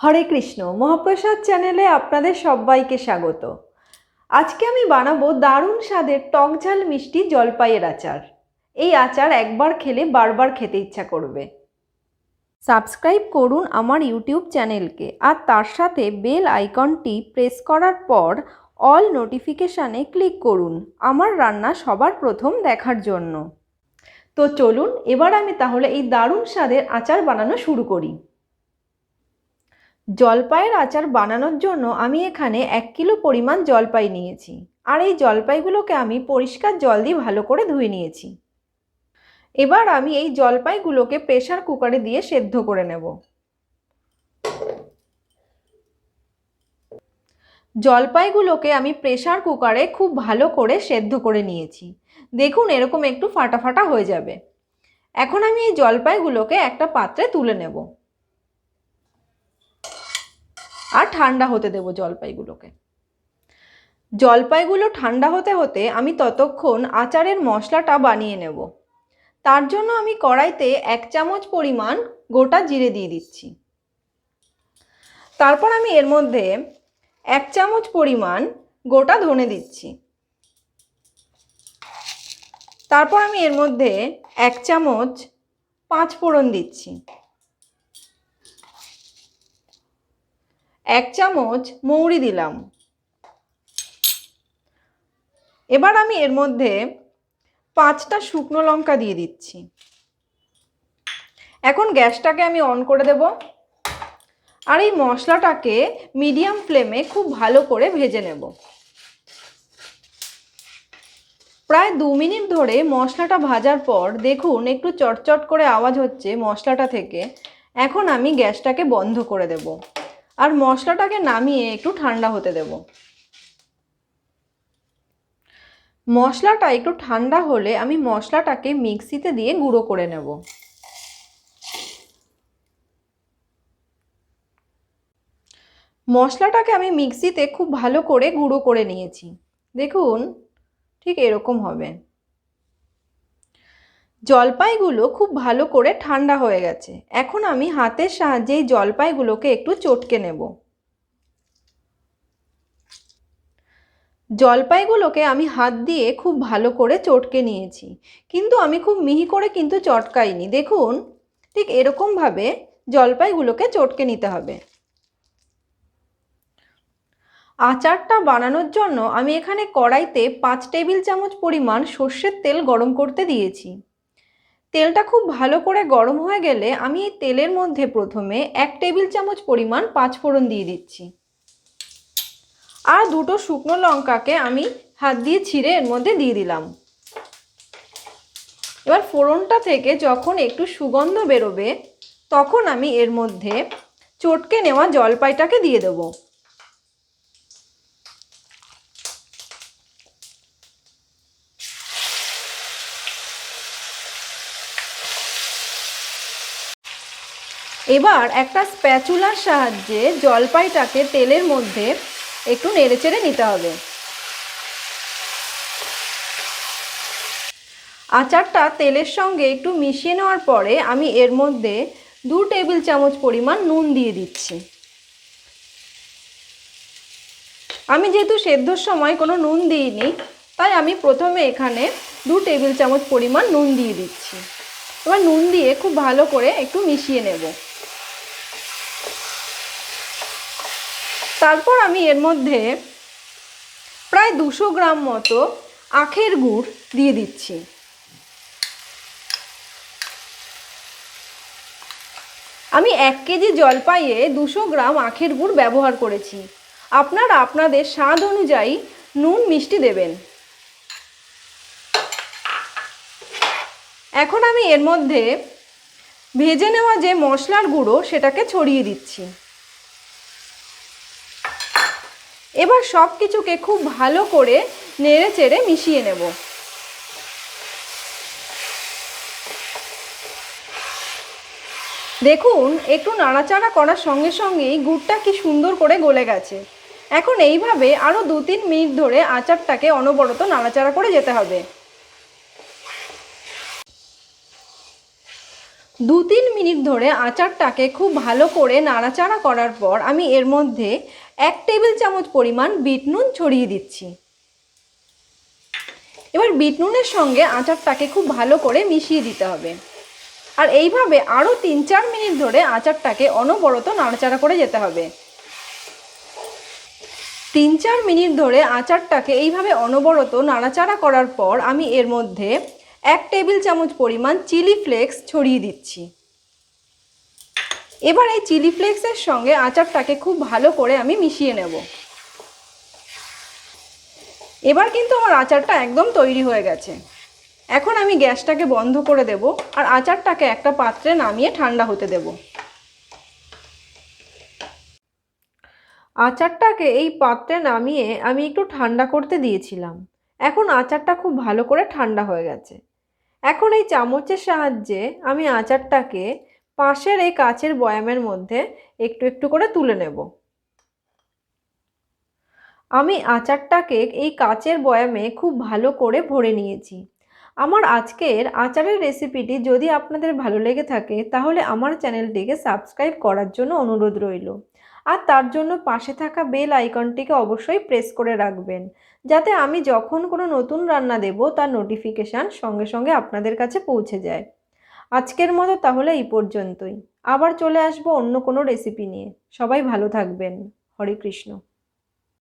হরে কৃষ্ণ। মহাপ্রসাদ চ্যানেলে আপনাদের সবাইকে স্বাগত। আজকে আমি বানাবো দারুণ স্বাদের টক ঝাল মিষ্টি জলপাইয়ের আচার। এই আচার একবার খেলে বারবার খেতে ইচ্ছা করবে। সাবস্ক্রাইব করুন আমার ইউটিউব চ্যানেলকে, আর তার সাথে বেল আইকনটি প্রেস করার পর অল নোটিফিকেশানে ক্লিক করুন আমার রান্না সবার প্রথম দেখার জন্য। তো চলুন এবার আমি তাহলে এই দারুণ স্বাদের আচার বানানো শুরু করি। জলপাইয়ের আচার বানানোর জন্য আমি এখানে 1 কিলো পরিমাণ জলপাই নিয়েছি, আর এই জলপাইগুলোকে আমি পরিষ্কার জল দিয়ে ভালো করে ধুয়ে নিয়েছি। এবার আমি এই জলপাইগুলোকে প্রেসার কুকারে দিয়ে সেদ্ধ করে নেব। জলপাইগুলোকে আমি প্রেসার কুকারে খুব ভালো করে সেদ্ধ করে নিয়েছি। দেখুন এরকম একটু ফাটা ফাটা হয়ে যাবে। এখন আমি এই জলপাইগুলোকে একটা পাত্রে তুলে নেব আর ঠান্ডা হতে দেব জলপাইগুলোকে। জলপাইগুলো ঠান্ডা হতে হতে আমি ততক্ষণ আচারের মশলাটা বানিয়ে নেব। তার জন্য আমি কড়াইতে 1 চামচ পরিমাণ গোটা জিরে দিয়ে দিচ্ছি। তারপর আমি এর মধ্যে 1 চামচ পরিমাণ গোটা ধনে দিচ্ছি। তারপর আমি এর মধ্যে 1 চামচ 5 ফোড়ন দিচ্ছি। 1 চামচ মৌরি দিলাম। এবার আমি এর মধ্যে 5টা শুকনো লঙ্কা দিয়ে দিচ্ছি। এখন গ্যাসটাকে আমি অন করে দেব, আর এই মশলাটাকে মিডিয়াম ফ্লেমে খুব ভালো করে ভেজে নেব। প্রায় 2 মিনিট ধরে মশলাটা ভাজার পর দেখুন একটু চটচট করে আওয়াজ হচ্ছে মশলাটা থেকে। এখন আমি গ্যাসটাকে বন্ধ করে দেব আর মশলাটাকে নামিয়ে একটু ঠান্ডা হতে দেব। মশলাটা একটু ঠান্ডা হলে আমি মশলাটাকে মিক্সিতে দিয়ে গুঁড়ো করে নেব। মশলাটাকে আমি মিক্সিতে খুব ভালো করে গুঁড়ো করে নিয়েছি। দেখুন ঠিক এরকম হবে। জলপাইগুলো খুব ভালো করে ঠান্ডা হয়ে গেছে। এখন আমি হাতের সাহায্যে এই জলপাইগুলোকে একটু চটকে নেব। জলপাইগুলোকে আমি হাত দিয়ে খুব ভালো করে চটকে নিয়েছি, কিন্তু আমি খুব মিহি করে কিন্তু চটকাইনি। দেখুন ঠিক এরকমভাবে জলপাইগুলোকে চটকে নিতে হবে। আচারটা বানানোর জন্য আমি এখানে কড়াইতে 5 টেবিল চামচ পরিমাণ সর্ষের তেল গরম করতে দিয়েছি। তেলটা খুব ভালো করে গরম হয়ে গেলে আমি এই তেলের মধ্যে প্রথমে 1 টেবিল চামচ পরিমাণ 5 ফোড়ন দিয়ে দিচ্ছি, আর 2টো শুকনো লঙ্কাকে আমি হাত দিয়ে ছিঁড়ে এর মধ্যে দিয়ে দিলাম। এবার ফোড়নটা থেকে যখন একটু সুগন্ধ বেরোবে তখন আমি এর মধ্যে চটকে নেওয়া জলপাইটাকে দিয়ে দেব। এবার একটা স্প্যাচুলার সাহায্যে জলপাইটাকে তেলের মধ্যে একটু নেড়েচেড়ে নিতে হবে। আচারটা তেলের সঙ্গে একটু মিশিয়ে নেওয়ার পরে আমি এর মধ্যে 2 টেবিল চামচ পরিমাণ নুন দিয়ে দিচ্ছি। আমি যেহেতু সেদ্ধর সময় কোনো নুন দিইনি, তাই আমি প্রথমে এখানে 2 টেবিল চামচ পরিমাণ নুন দিয়ে দিচ্ছি। এবার নুন দিয়ে খুব ভালো করে একটু মিশিয়ে নেব। তারপর আমি এর মধ্যে প্রায় 200 গ্রাম মতো আখের গুড় দিয়ে দিচ্ছি। আমি 1 কেজি জলপাইয়ে 200 গ্রাম আখের গুড় ব্যবহার করেছি। আপনারা আপনাদের স্বাদ অনুযায়ী নুন মিষ্টি দেবেন। এখন আমি এর মধ্যে ভেজে নেওয়া যে মশলার গুঁড়ো সেটাকে ছড়িয়ে দিচ্ছি। এবার সব কিছুকে খুব ভালো করে নেড়ে চেড়ে মিশিয়ে নেব। দেখুন একটু নাড়াচাড়া করার সঙ্গে সঙ্গেই গুড়টা কি সুন্দর করে গলে গেছে। এখন এইভাবে আরও 2-3 মিনিট ধরে আচারটাকে অনবরত নাড়াচাড়া করে যেতে হবে। 2-3 মিনিট ধরে আচারটাকে খুব ভালো করে নাড়াচাড়া করার পর আমি এর মধ্যে 1 টেবিল চামচ পরিমাণ বিট নুন ছড়িয়ে দিচ্ছি। এবার বিট নুনের সঙ্গে আচারটাকে খুব ভালো করে মিশিয়ে দিতে হবে। আর এইভাবে আরও 3-4 মিনিট ধরে আচারটাকে অনবরত নাড়াচাড়া করে যেতে হবে। 3-4 মিনিট ধরে আচারটাকে এইভাবে অনবরত নাড়াচাড়া করার পর আমি এর মধ্যে 1 টেবিল চামচ পরিমাণ চিলি ফ্লেক্স ছড়িয়ে দিচ্ছি। এবার এই চিলি ফ্লেক্সের সঙ্গে আচারটাকে খুব ভালো করে আমি মিশিয়ে নেব। এবার কিন্তু আমার আচারটা একদম তৈরি হয়ে গেছে। এখন আমি গ্যাসটাকে বন্ধ করে দেব আর আচারটাকে একটা পাত্রে নামিয়ে ঠান্ডা হতে দেব। আচারটাকে এই পাত্রে নামিয়ে আমি একটু ঠান্ডা করতে দিয়েছিলাম। এখন আচারটা খুব ভালো করে ঠান্ডা হয়ে গেছে। এখন এই চামচের সাহায্যে আমি আচারটাকে পাশের এই কাচের বয়ামের মধ্যে একটু একটু করে তুলে নেব। আমি আচারটাকে এই কাচের বয়ামে খুব ভালো করে ভরে নিয়েছি। আমার আজকের আচারের রেসিপিটি যদি আপনাদের ভালো লেগে থাকে তাহলে আমার চ্যানেলটিকে সাবস্ক্রাইব করার জন্য অনুরোধ রইল। আর তার জন্য পাশে থাকা বেল আইকনটিকে অবশ্যই প্রেস করে রাখবেন, যাতে আমি যখন কোনো নতুন রান্না দেব তার নোটিফিকেশান সঙ্গে সঙ্গে আপনাদের কাছে পৌঁছে যায়। আজকের মতো তাহলে এই পর্যন্তই। আবার চলে আসবো অন্য কোনো রেসিপি নিয়ে। সবাই ভালো থাকবেন। হরে কৃষ্ণ।